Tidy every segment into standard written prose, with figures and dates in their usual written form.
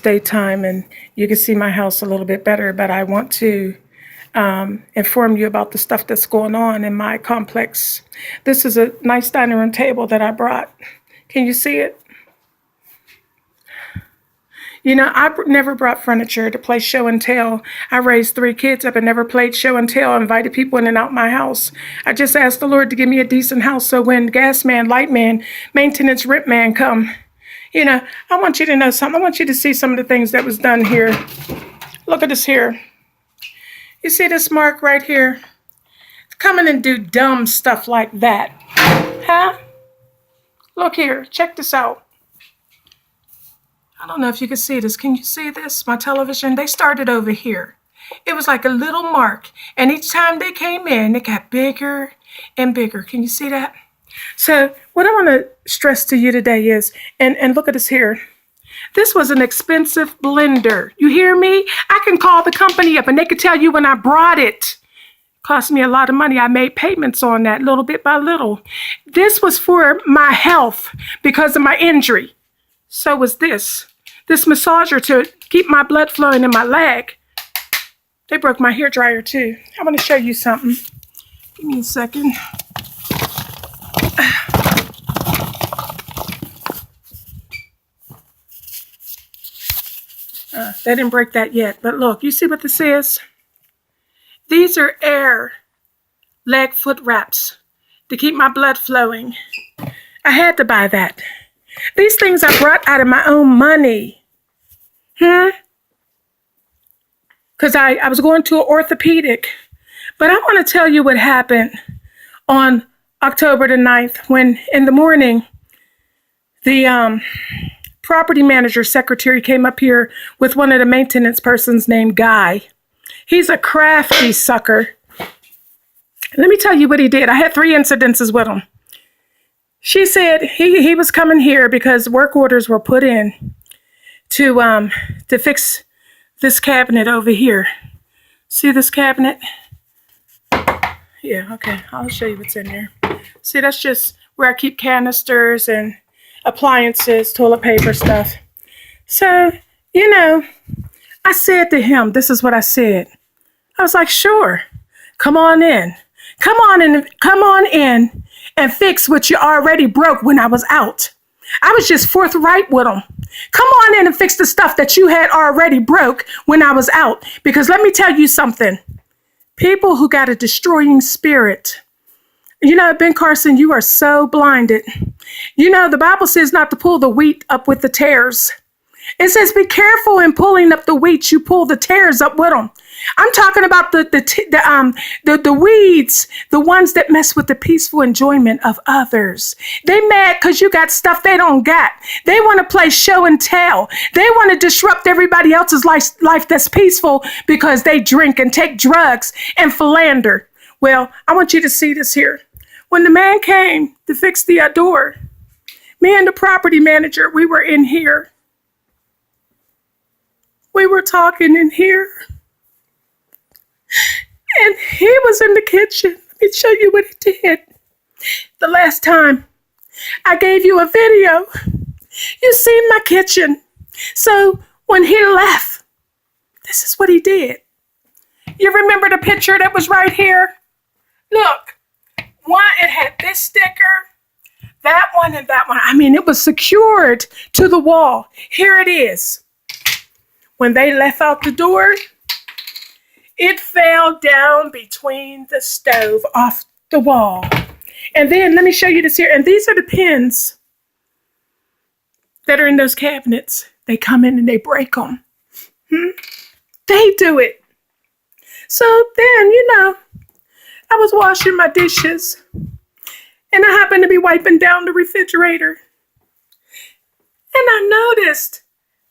daytime and you can see my house a little bit better, but I want to inform you about the stuff that's going on in my complex. This is a nice dining room table that I brought. Can you see it? You know, never brought furniture to play show and tell. I raised 3 kids up and never played show and tell, invited people in and out my house. I just asked the Lord to give me a decent house so when gas man, light man, maintenance, rent man come, you know, I want you to know something. I want you to see some of the things that was done here. Look at this here. You see this mark right here? Come in and do dumb stuff like that. Huh? Look here. Check this out. I don't know if you can see this. Can you see this? My television, they started over here. It was like a little mark. And each time they came in, it got bigger and bigger. Can you see that? So what I want to stress to you today is, and look at this here. This was an expensive blender. You hear me? I can call the company up and they could tell you when I brought it. Cost me a lot of money. I made payments on that little bit by little. This was for my health because of my injury. So was this. This massager to keep my blood flowing in my leg. They broke my hair dryer too. I want to show you something. Give me a second. They didn't break that yet. But look, you see what this is? These are air leg foot wraps to keep my blood flowing. I had to buy that. These things I brought out of my own money. Because I was going to an orthopedic. But I want to tell you what happened on October the 9th when in the morning the property manager secretary came up here with one of the maintenance persons named Guy. He's a crafty sucker. Let me tell you what he did. I had 3 incidences with him. She said he was coming here because work orders were put in to fix this cabinet over here. See this cabinet? Yeah, okay. I'll show you what's in there. See, that's just where I keep canisters and appliances, toilet paper stuff. So, you know, I said to him, this is what I said. I was like, sure, come on in. Come on in and fix what you already broke when I was out. I was just forthright with him. Come on in and fix the stuff that you had already broke when I was out. Because let me tell you something. People who got a destroying spirit. You know, Ben Carson, you are so blinded. You know, the Bible says not to pull the wheat up with the tares. It says, be careful in pulling up the wheat. You pull the tares up with them. I'm talking about the weeds, the ones that mess with the peaceful enjoyment of others. They mad because you got stuff they don't got. They want to play show and tell. They want to disrupt everybody else's life that's peaceful because they drink and take drugs and philander. Well, I want you to see this here. When the man came to fix the door, me and the property manager, we were in here. We were talking in here. And he was in the kitchen. Let me show you what he did. The last time I gave you a video, you seen my kitchen. So when he left, this is what he did. You remember the picture that was right here? Look, one, it had this sticker, that one, and that one. I mean, it was secured to the wall. Here it is. When they left out the door, it fell down between the stove off the wall. And then let me show you this here. And these are the pins that are in those cabinets. They come in and they break them. They do it. So then, you know, I was washing my dishes and I happened to be wiping down the refrigerator. And I noticed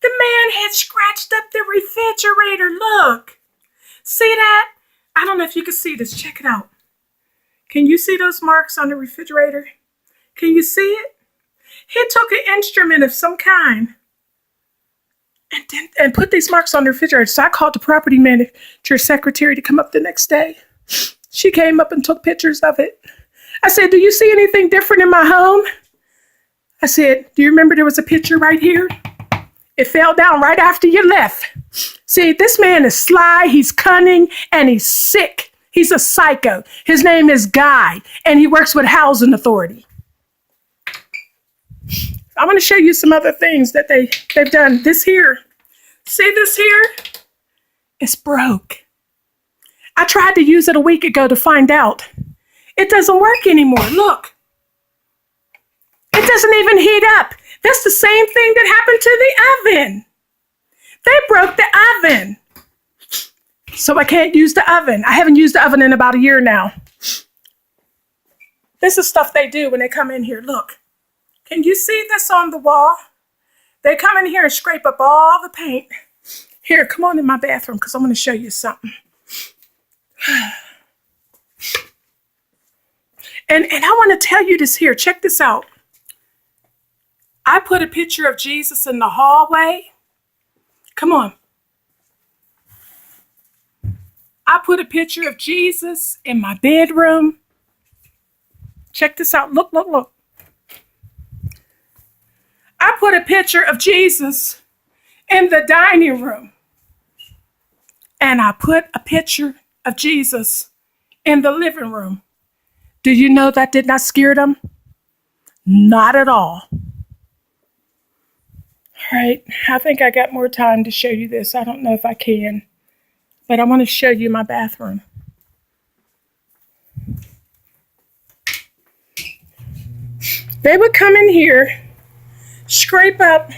the man had scratched up the refrigerator. Look. See that? I don't know if you can see this. Check it out. Can you see those marks on the refrigerator? Can you see it? He took an instrument of some kind and put these marks on the refrigerator. So I called the property manager secretary to come up the next day. She came up and took pictures of it. I said, do you see anything different in my home? I said, do you remember there was a picture right here? It fell down right after you left. See, this man is sly, he's cunning, and he's sick. He's a psycho. His name is Guy, and he works with Housing Authority. I want to show you some other things that they've done. This here, see this here? It's broke. I tried to use it a week ago to find out. It doesn't work anymore. Look. It doesn't even heat up. That's the same thing that happened to the oven. They broke the oven. So I can't use the oven. I haven't used the oven in about a year now. This is stuff they do when they come in here. Look. Can you see this on the wall? They come in here and scrape up all the paint. Here, come on in my bathroom because I'm going to show you something. And I want to tell you this here. Check this out. I put a picture of Jesus in the hallway. Come on. I put a picture of Jesus in my bedroom. Check this out. Look, look, look. I put a picture of Jesus in the dining room. And I put a picture of Jesus in the living room. Do you know that did not scare them? Not at all. All right, I think I got more time to show you this. I don't know if I can, but I want to show you my bathroom. They would come in here, scrape up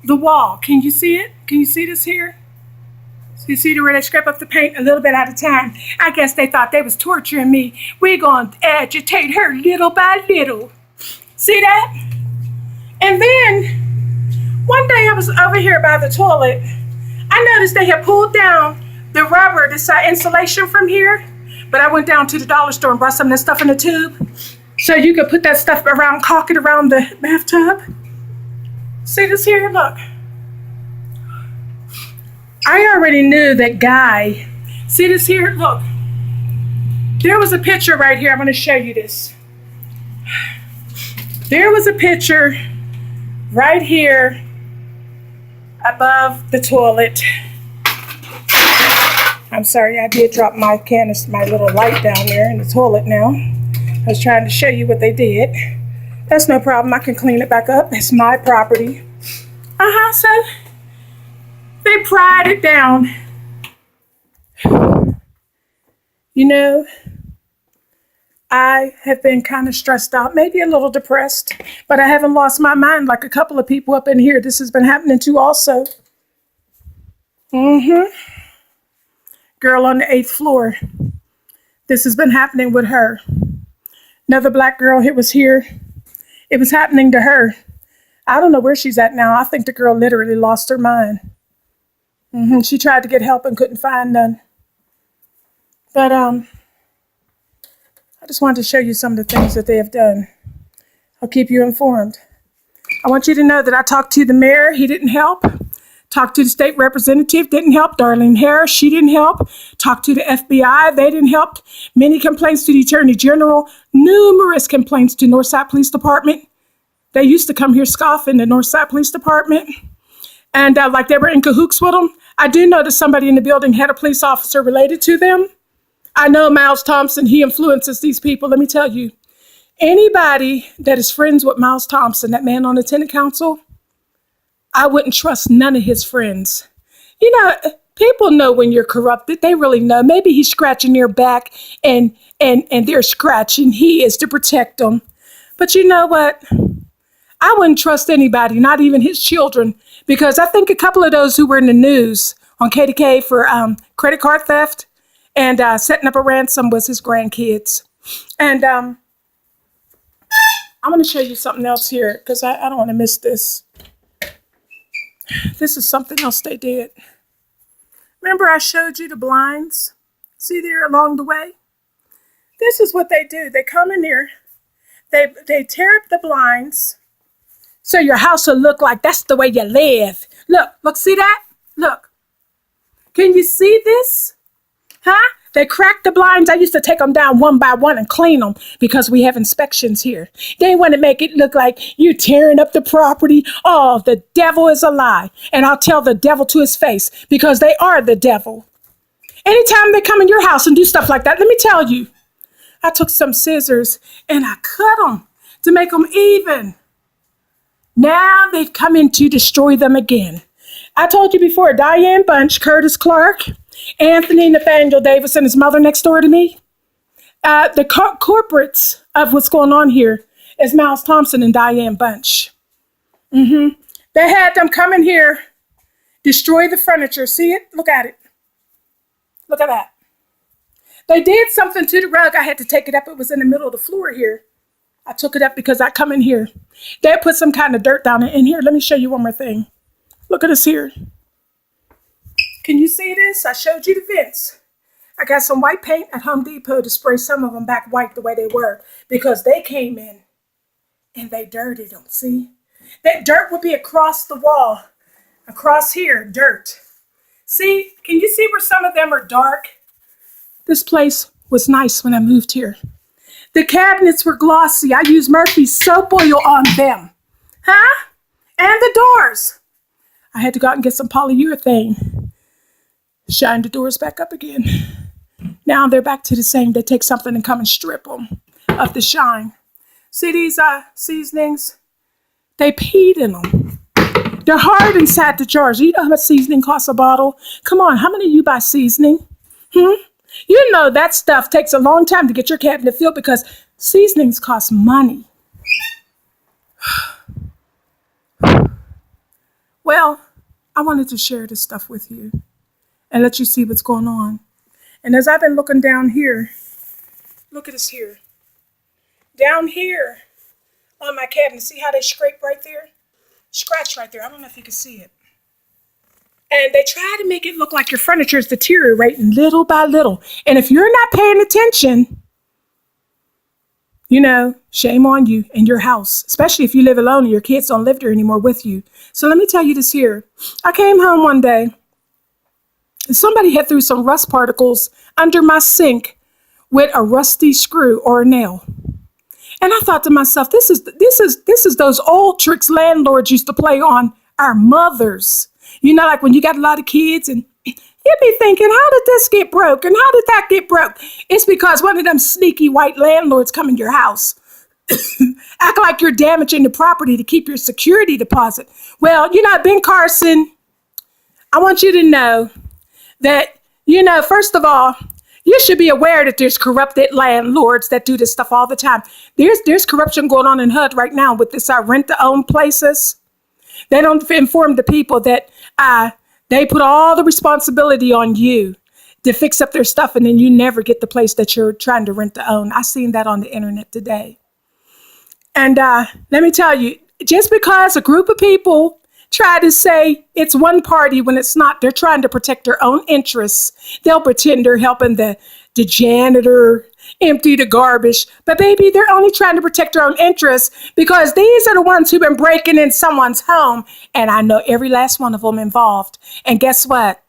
the wall. Can you see it? Can you see this here? So you see where they scrape up the paint a little bit at a time. I guess they thought they was torturing me. We're going to agitate her little by little. See that? And then one day I was over here by the toilet. I noticed they had pulled down the rubber, this insulation from here. But I went down to the dollar store and brought some of that stuff in a tube. So you could put that stuff around, caulk it around the bathtub. See this here? Look. I already knew that Guy. See this here? Look. There was a picture right here. I'm going to show you this. There was a picture right here above the toilet. I'm sorry, I did drop my little light down there in the toilet now. I was trying to show you what they did. That's no problem. I can clean it back up. It's my property. So they pried it down. You know, I have been kind of stressed out, maybe a little depressed, but I haven't lost my mind like a couple of people up in here. This has been happening to also. Girl on the 8th floor. This has been happening with her. Another black girl was here. It was happening to her. I don't know where she's at now. I think the girl literally lost her mind. She tried to get help and couldn't find none. But I just wanted to show you some of the things that they have done. I'll keep you informed. I want you to know that I talked to the mayor. He didn't help. Talked to the state representative. Didn't help. Darlene Harris. She didn't help. Talked to the FBI. They didn't help. Many complaints to the Attorney General. Numerous complaints to Northside Police Department. They used to come here scoffing, the Northside Police Department. And like they were in cahoots with them. I do know that somebody in the building had a police officer related to them. I know Miles Thompson, he influences these people. Let me tell you, anybody that is friends with Miles Thompson, that man on the tenant council, I wouldn't trust none of his friends. You know, people know when you're corrupted. They really know. Maybe he's scratching their back and they're scratching. He is to protect them. But you know what? I wouldn't trust anybody, not even his children, because I think a couple of those who were in the news on KDK for credit card theft and setting up a ransom was his grandkids. And I'm going to show you something else here because I don't want to miss this. This is something else they did. Remember I showed you the blinds? See there along the way? This is what they do. They come in here. They tear up the blinds. So your house will look like that's the way you live. Look, see that? Look. Can you see this? Huh? They crack the blinds. I used to take them down one by one and clean them because we have inspections here. They want to make it look like you tearing up the property. Oh, the devil is a lie. And I'll tell the devil to his face because they are the devil. Anytime they come in your house and do stuff like that, let me tell you, I took some scissors and I cut them to make them even. Now they've come in to destroy them again. I told you before, Diane Bunch, Curtis Clark, Anthony Nathaniel Davis, and his mother next door to me. The corporates of what's going on here is Miles Thompson and Diane Bunch. They had them come in here, destroy the furniture. See it? Look at it. Look at that. They did something to the rug. I had to take it up. It was in the middle of the floor here. I took it up because I come in here. They put some kind of dirt down in here. Let me show you one more thing. Look at this here. Can you see this? I showed you the vents. I got some white paint at Home Depot to spray some of them back white the way they were because they came in and they dirtied them. See? That dirt would be across the wall. Across here, dirt. See? Can you see where some of them are dark? This place was nice when I moved here. The cabinets were glossy. I used Murphy's soap oil on them. Huh? And the doors. I had to go out and get some polyurethane. Shine the doors back up again. Now they're back to the same. They take something and come and strip them of the shine. See these seasonings? They peed in them. They're hard inside the jars. You know how much seasoning costs a bottle? Come on, how many of you buy seasoning? You know that stuff takes a long time to get your cabinet filled because seasonings cost money. Well, I wanted to share this stuff with you and let you see what's going on. And as I've been looking down here, look at this here. Down here on my cabinet, see how they scrape right there? Scratch right there. I don't know if you can see it. And they try to make it look like your furniture is deteriorating little by little. And if you're not paying attention, you know, shame on you and your house, especially if you live alone and your kids don't live there anymore with you. So let me tell you this here. I came home one day and somebody had threw some rust particles under my sink with a rusty screw or a nail. And I thought to myself, this is those old tricks landlords used to play on our mothers. You know, like when you got a lot of kids and you'd be thinking, how did this get broke? And how did that get broke? It's because one of them sneaky white landlords come in your house. Act like you're damaging the property to keep your security deposit. Well, you know, Ben Carson, I want you to know that, you know, first of all, you should be aware that there's corrupted landlords that do this stuff all the time. There's corruption going on in HUD right now with this rent-to-own places. They don't inform the people that they put all the responsibility on you to fix up their stuff, and then you never get the place that you're trying to rent to own. I seen that on the internet today. And let me tell you, just because a group of people try to say it's one party when it's not, they're trying to protect their own interests. They'll pretend they're helping the janitor empty the garbage. But baby, they're only trying to protect their own interests because these are the ones who've been breaking in someone's home. And I know every last one of them involved. And guess what?